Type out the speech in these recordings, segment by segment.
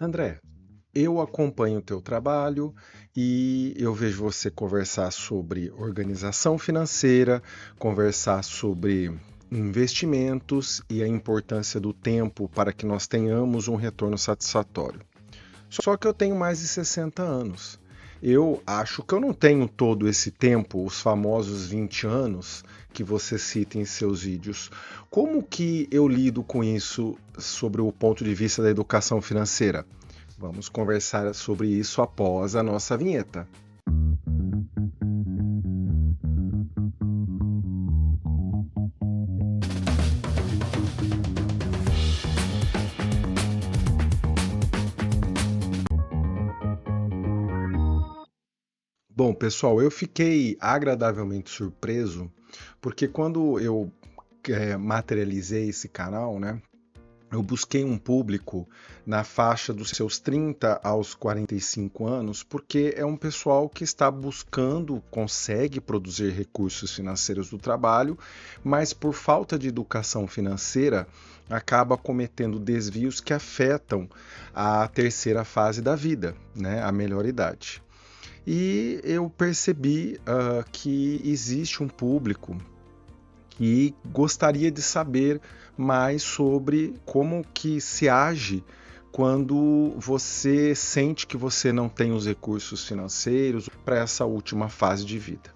André, eu acompanho o teu trabalho e eu vejo você conversar sobre organização financeira, conversar sobre investimentos e a importância do tempo para que nós tenhamos um retorno satisfatório. Só que eu tenho mais de 60 anos. Eu acho que eu não tenho todo esse tempo, os famosos 20 anos que você cita em seus vídeos. Como que eu lido com isso sobre o ponto de vista da educação financeira? Vamos conversar sobre isso após a nossa vinheta. Bom, pessoal, eu fiquei agradavelmente surpreso porque quando eu materializei esse canal, né? Eu busquei um público na faixa dos seus 30 aos 45 anos, porque é um pessoal que está buscando, consegue produzir recursos financeiros do trabalho, mas por falta de educação financeira acaba cometendo desvios que afetam a terceira fase da vida, né, a melhor idade. E eu percebi que existe um público que gostaria de saber mais sobre como que se age quando você sente que você não tem os recursos financeiros para essa última fase de vida.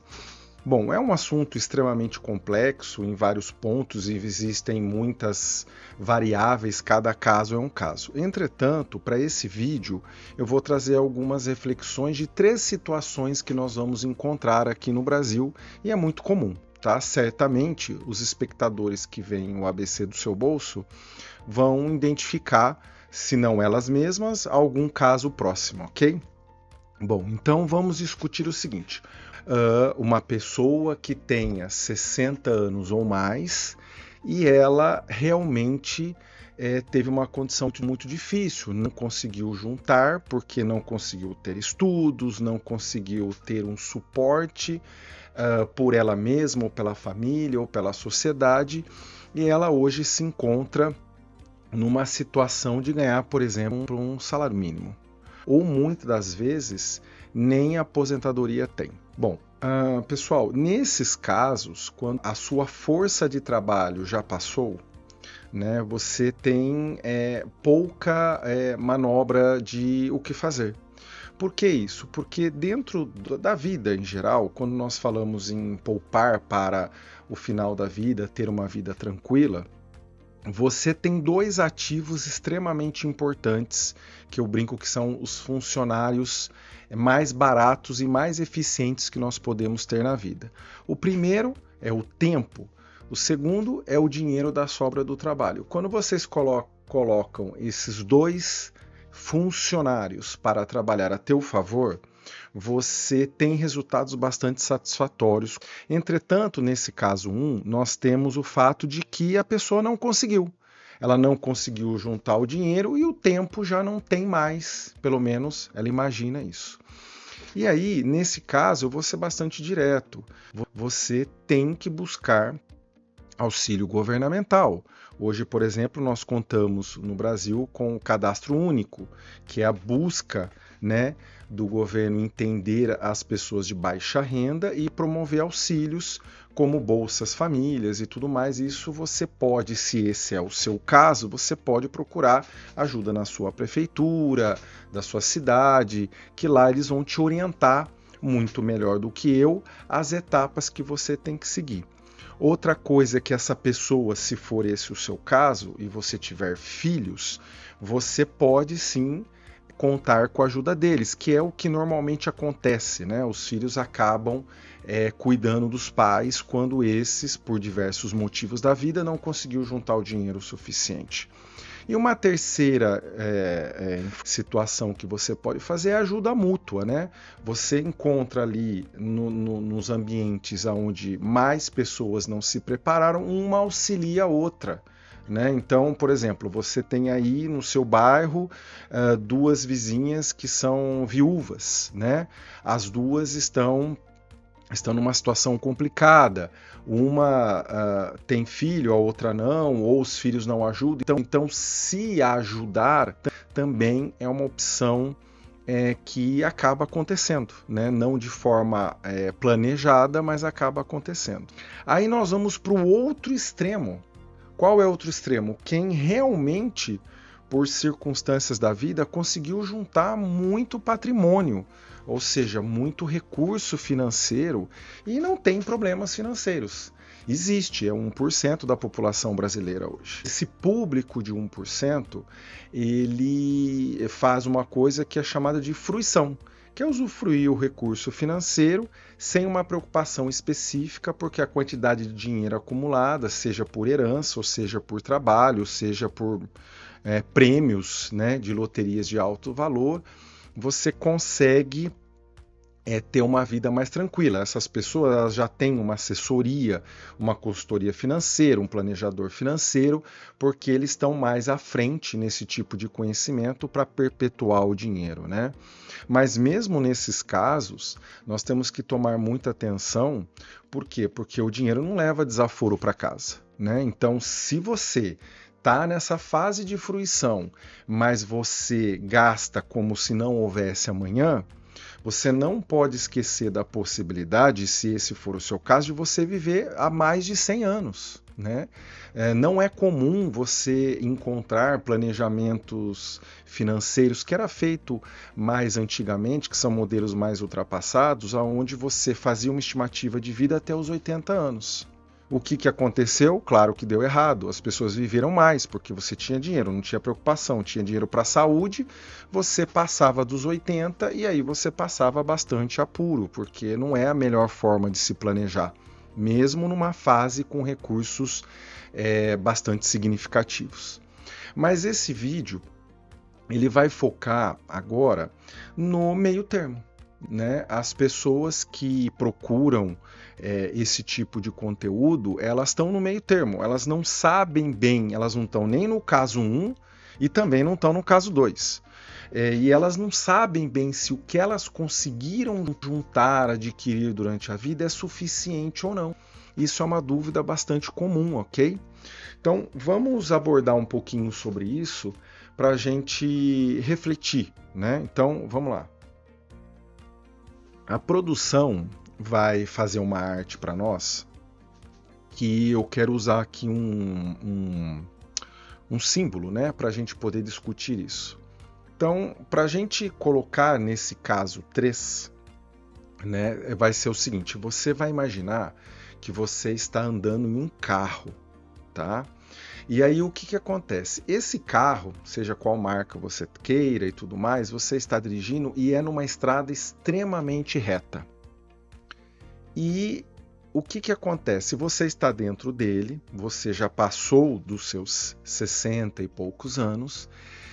Bom, é um assunto extremamente complexo em vários pontos e existem muitas variáveis, cada caso é um caso. Entretanto, para esse vídeo, eu vou trazer algumas reflexões de 3 situações que nós vamos encontrar aqui no Brasil e é muito comum. Tá? Certamente, os espectadores que veem o ABC do seu bolso vão identificar, se não elas mesmas, algum caso próximo, ok? Bom, então vamos discutir o seguinte: uma pessoa que tenha 60 anos ou mais e ela realmente teve uma condição muito difícil, não conseguiu juntar porque não conseguiu ter estudos, não conseguiu ter um suporte por ela mesma, ou pela família, ou pela sociedade, e ela hoje se encontra numa situação de ganhar, por exemplo, um salário mínimo. Ou muitas das vezes nem aposentadoria tem. Bom, pessoal, nesses casos, quando a sua força de trabalho já passou, né, você tem pouca manobra de o que fazer. Por que isso? Porque dentro da vida em geral, quando nós falamos em poupar para o final da vida, ter uma vida tranquila, você tem 2 ativos extremamente importantes, que eu brinco que são os funcionários mais baratos e mais eficientes que nós podemos ter na vida. O primeiro é o tempo, o segundo é o dinheiro da sobra do trabalho. Quando vocês colocam esses 2 funcionários para trabalhar a teu favor, você tem resultados bastante satisfatórios. Entretanto, nesse caso 1, nós temos o fato de que a pessoa não conseguiu. Ela não conseguiu juntar o dinheiro e o tempo já não tem mais, pelo menos ela imagina isso. E aí, nesse caso, eu vou ser bastante direto. Você tem que buscar auxílio governamental. Hoje, por exemplo, nós contamos no Brasil com o cadastro único, que é a busca, né, do governo entender as pessoas de baixa renda e promover auxílios como bolsas famílias e tudo mais. Isso você pode, se esse é o seu caso, você pode procurar ajuda na sua prefeitura, da sua cidade, que lá eles vão te orientar muito melhor do que eu as etapas que você tem que seguir. Outra coisa é que essa pessoa, se for esse o seu caso, e você tiver filhos, você pode sim contar com a ajuda deles, que é o que normalmente acontece, né? Os filhos acabam cuidando dos pais quando esses, por diversos motivos da vida, não conseguiu juntar o dinheiro suficiente. E uma terceira situação que você pode fazer é ajuda mútua, né? Você encontra ali nos ambientes onde mais pessoas não se prepararam, uma auxilia a outra. Né? Então, por exemplo, você tem aí no seu bairro 2 vizinhas que são viúvas, né? As duas estão numa situação complicada. Uma tem filho, a outra não, ou os filhos não ajudam. Então se ajudar também é uma opção que acaba acontecendo, né? Não de forma planejada, mas acaba acontecendo. Aí nós vamos para o outro extremo. Qual é o outro extremo? Quem realmente, por circunstâncias da vida, conseguiu juntar muito patrimônio, ou seja, muito recurso financeiro e não tem problemas financeiros. Existe, é 1% da população brasileira hoje. Esse público de 1%, ele faz uma coisa que é chamada de fruição, que é usufruir o recurso financeiro sem uma preocupação específica, porque a quantidade de dinheiro acumulada, seja por herança, ou seja por trabalho, seja por prêmios, né, de loterias de alto valor, você consegue ter uma vida mais tranquila. Essas pessoas elas já têm uma assessoria, uma consultoria financeira, um planejador financeiro, porque eles estão mais à frente nesse tipo de conhecimento para perpetuar o dinheiro, né? Mas mesmo nesses casos, nós temos que tomar muita atenção. Por quê? Porque o dinheiro não leva desaforo para casa, né? Então, se você está nessa fase de fruição, mas você gasta como se não houvesse amanhã, você não pode esquecer da possibilidade, se esse for o seu caso, de você viver há mais de 100 anos, né? Não é comum você encontrar planejamentos financeiros que era feito mais antigamente, que são modelos mais ultrapassados, onde você fazia uma estimativa de vida até os 80 anos. O que aconteceu? Claro que deu errado. As pessoas viveram mais, porque você tinha dinheiro, não tinha preocupação, tinha dinheiro para a saúde, você passava dos 80 e aí você passava bastante apuro, porque não é a melhor forma de se planejar, mesmo numa fase com recursos bastante significativos. Mas esse vídeo, ele vai focar agora no meio termo, né? As pessoas que procuram esse tipo de conteúdo, elas estão no meio termo, elas não sabem bem, elas não estão nem no caso 1 e também não estão no caso 2. E elas não sabem bem se o que elas conseguiram juntar, adquirir durante a vida é suficiente ou não. Isso é uma dúvida bastante comum, ok? Então vamos abordar um pouquinho sobre isso para a gente refletir, né? Então vamos lá. A produção vai fazer uma arte para nós que eu quero usar aqui um símbolo, né, para a gente poder discutir isso. Então, para a gente colocar nesse caso 3, né, vai ser o seguinte: você vai imaginar que você está andando em um carro, tá? E aí o que acontece? Esse carro, seja qual marca você queira e tudo mais, você está dirigindo e é numa estrada extremamente reta. E o que acontece? Você está dentro dele, você já passou dos seus 60 e poucos anos,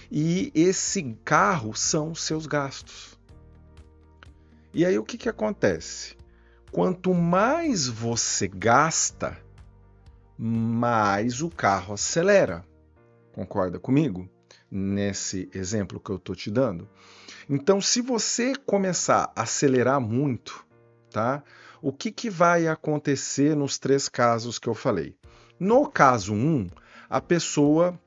e esse carro são os seus gastos. E aí o que acontece? Quanto mais você gasta, mais o carro acelera. Concorda comigo? Nesse exemplo que eu estou te dando. Então, se você começar a acelerar muito, tá? O que vai acontecer nos 3 casos que eu falei? No caso 1, a pessoa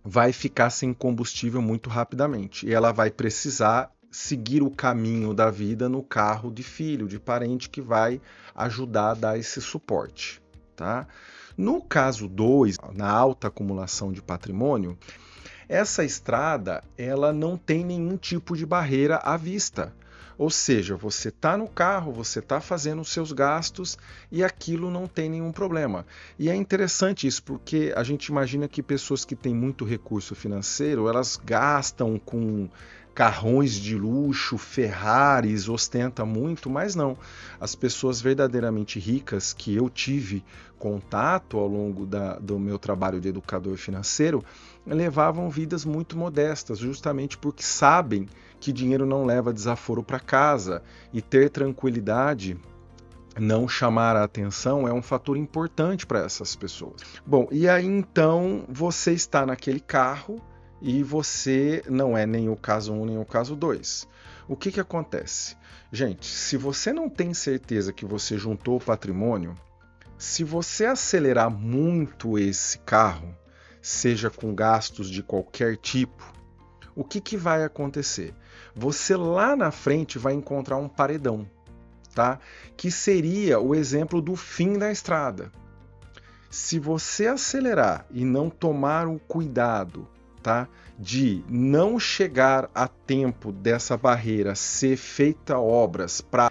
vai ficar sem combustível muito rapidamente e ela vai precisar seguir o caminho da vida no carro de filho, de parente que vai ajudar a dar esse suporte, tá? No caso 2, na alta acumulação de patrimônio, essa estrada ela não tem nenhum tipo de barreira à vista. Ou seja, você está no carro, você está fazendo os seus gastos e aquilo não tem nenhum problema. E é interessante isso, porque a gente imagina que pessoas que têm muito recurso financeiro, elas gastam com carrões de luxo, Ferraris, ostenta muito, mas não. As pessoas verdadeiramente ricas que eu tive contato ao longo do meu trabalho de educador financeiro, levavam vidas muito modestas, justamente porque sabem que dinheiro não leva desaforo para casa e ter tranquilidade, não chamar a atenção é um fator importante para essas pessoas. Bom, e aí então você está naquele carro e você não é nem o caso 1 nem o caso 2. O que acontece? Gente, se você não tem certeza que você juntou o patrimônio, se você acelerar muito esse carro, seja com gastos de qualquer tipo, o que vai acontecer? Você lá na frente vai encontrar um paredão, tá? Que seria o exemplo do fim da estrada. Se você acelerar e não tomar o cuidado, tá, de não chegar a tempo dessa barreira ser feita obras para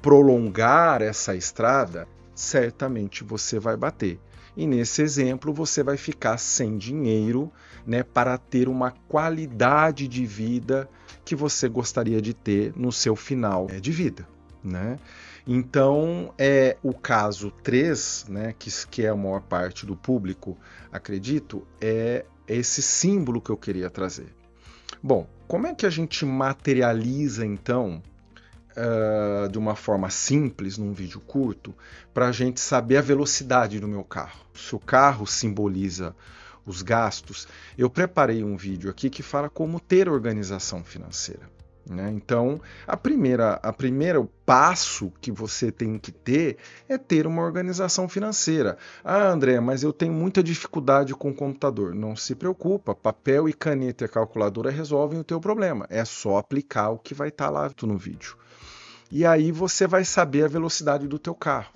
prolongar essa estrada, certamente você vai bater. E nesse exemplo você vai ficar sem dinheiro, né, para ter uma qualidade de vida que você gostaria de ter no seu final de vida, né? Então, o caso 3, né, que é a maior parte do público, acredito, é esse símbolo que eu queria trazer. Bom, como é que a gente materializa, então, de uma forma simples, num vídeo curto, para a gente saber a velocidade do meu carro? Se o carro simboliza os gastos, eu preparei um vídeo aqui que fala como ter organização financeira. Né? Então, o primeiro passo que você tem que ter uma organização financeira. Ah, André, mas eu tenho muita dificuldade com o computador. Não se preocupa, papel e caneta e calculadora resolvem o teu problema. É só aplicar o que vai estar lá no vídeo. E aí você vai saber a velocidade do teu carro,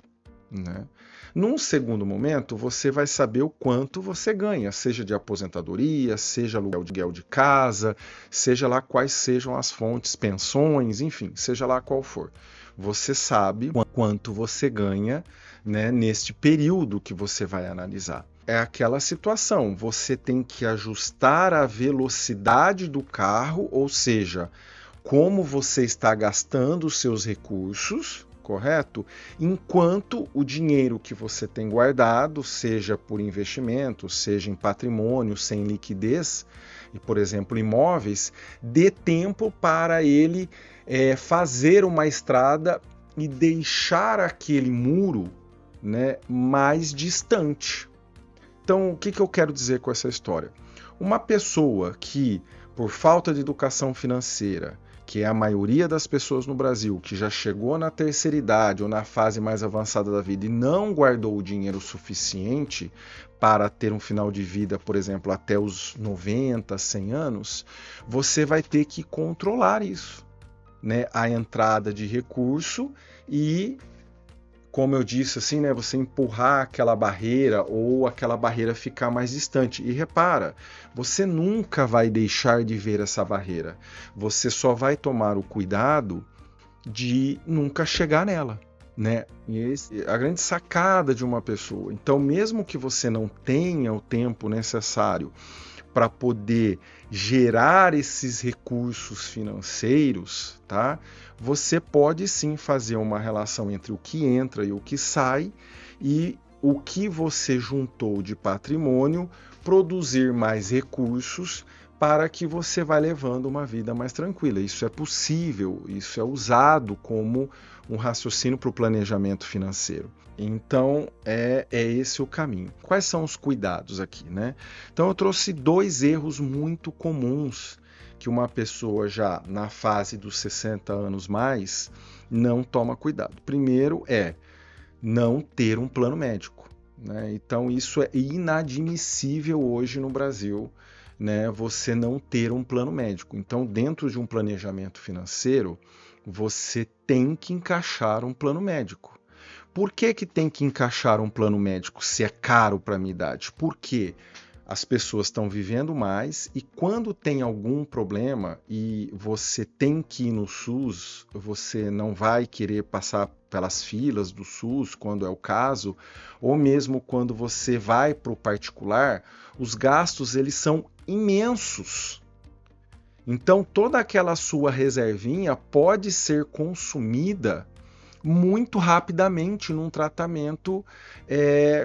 né? Num segundo momento, você vai saber o quanto você ganha, seja de aposentadoria, seja aluguel de casa, seja lá quais sejam as fontes, pensões, enfim, seja lá qual for. Você sabe quanto você ganha, né, neste período que você vai analisar. É aquela situação, você tem que ajustar a velocidade do carro, ou seja, como você está gastando os seus recursos, correto? Enquanto o dinheiro que você tem guardado, seja por investimento, seja em patrimônio, sem liquidez, e por exemplo imóveis, dê tempo para ele fazer uma estrada e deixar aquele muro, né, mais distante. Então, o que eu quero dizer com essa história? Uma pessoa que, por falta de educação financeira, que é a maioria das pessoas no Brasil, que já chegou na terceira idade ou na fase mais avançada da vida e não guardou o dinheiro suficiente para ter um final de vida, por exemplo, até os 90, 100 anos, você vai ter que controlar isso, né? A entrada de recurso e, como eu disse, assim, né, você empurrar aquela barreira ou aquela barreira ficar mais distante. E repara, você nunca vai deixar de ver essa barreira. Você só vai tomar o cuidado de nunca chegar nela, né? E a grande sacada de uma pessoa. Então, mesmo que você não tenha o tempo necessário para poder gerar esses recursos financeiros, tá? Você pode sim fazer uma relação entre o que entra e o que sai e o que você juntou de patrimônio produzir mais recursos para que você vá levando uma vida mais tranquila. Isso é possível, isso é usado como um raciocínio para o planejamento financeiro. Então, é esse o caminho. Quais são os cuidados aqui, né? Então, eu trouxe 2 erros muito comuns que uma pessoa já na fase dos 60 anos mais não toma cuidado. Primeiro é não ter um plano médico, né? Então, isso é inadmissível hoje no Brasil, né? Você não ter um plano médico. Então, dentro de um planejamento financeiro, você tem que encaixar um plano médico. Por que tem que encaixar um plano médico se é caro para a minha idade? Porque as pessoas estão vivendo mais e quando tem algum problema e você tem que ir no SUS, você não vai querer passar pelas filas do SUS quando é o caso, ou mesmo quando você vai para o particular, os gastos eles são imensos. Então toda aquela sua reservinha pode ser consumida muito rapidamente num tratamento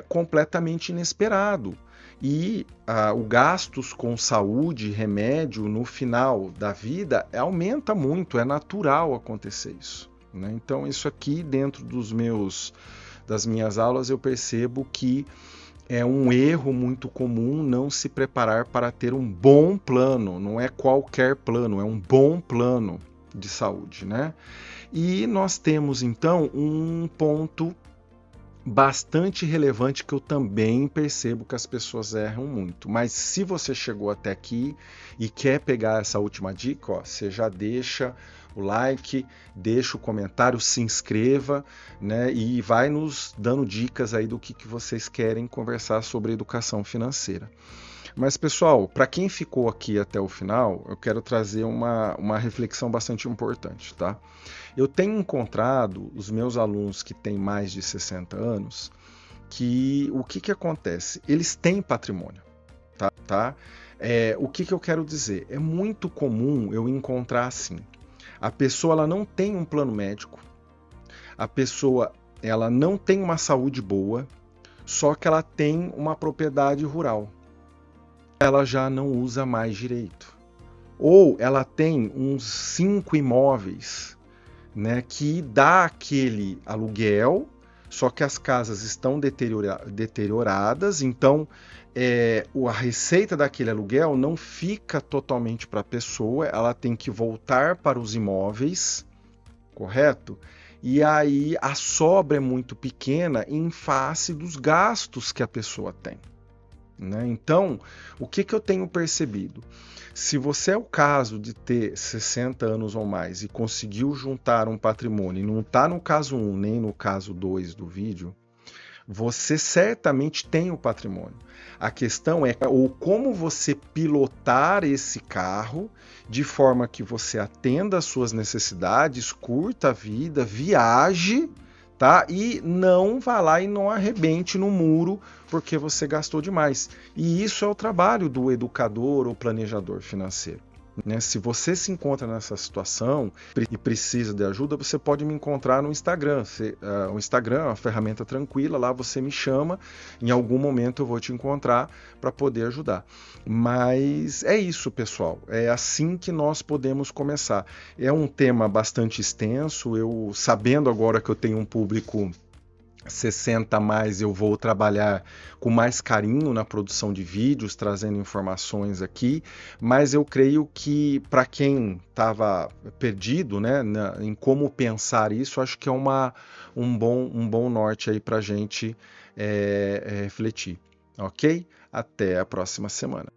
completamente inesperado. E o gastos com saúde, remédio, no final da vida, aumenta muito, é natural acontecer isso, né? Então, isso aqui, dentro das minhas aulas, eu percebo que é um erro muito comum não se preparar para ter um bom plano, não é qualquer plano, é um bom plano de saúde, né? E nós temos, então, um ponto bastante relevante que eu também percebo que as pessoas erram muito. Mas se você chegou até aqui e quer pegar essa última dica, ó, você já deixa o like, deixa o comentário, se inscreva, né? E vai nos dando dicas aí do que vocês querem conversar sobre educação financeira. Mas, pessoal, para quem ficou aqui até o final, eu quero trazer uma reflexão bastante importante, tá? Eu tenho encontrado os meus alunos que têm mais de 60 anos que o que acontece? Eles têm patrimônio, tá? O que eu quero dizer? É muito comum eu encontrar assim, a pessoa ela não tem um plano médico, a pessoa ela não tem uma saúde boa, só que ela tem uma propriedade rural. Ela já não usa mais direito. Ou ela tem uns 5 imóveis, né, que dá aquele aluguel, só que as casas estão deterioradas, então a receita daquele aluguel não fica totalmente para a pessoa, ela tem que voltar para os imóveis, correto? E aí a sobra é muito pequena em face dos gastos que a pessoa tem. Né? Então, o que eu tenho percebido? Se você é o caso de ter 60 anos ou mais e conseguiu juntar um patrimônio, e não está no caso 1 nem no caso 2 do vídeo, você certamente tem o patrimônio. A questão é como você pilotar esse carro de forma que você atenda às suas necessidades, curta a vida, viaje, tá? E não vá lá e não arrebente no muro porque você gastou demais. E isso é o trabalho do educador ou planejador financeiro. Né? Se você se encontra nessa situação e precisa de ajuda, você pode me encontrar no Instagram. O Instagram é uma ferramenta tranquila, lá você me chama, em algum momento eu vou te encontrar para poder ajudar. Mas é isso, pessoal. É assim que nós podemos começar. É um tema bastante extenso, eu sabendo agora que eu tenho um público 60 a mais, eu vou trabalhar com mais carinho na produção de vídeos, trazendo informações aqui, mas eu creio que para quem estava perdido, né, em como pensar isso, acho que é um bom norte aí para a gente refletir, ok? Até a próxima semana.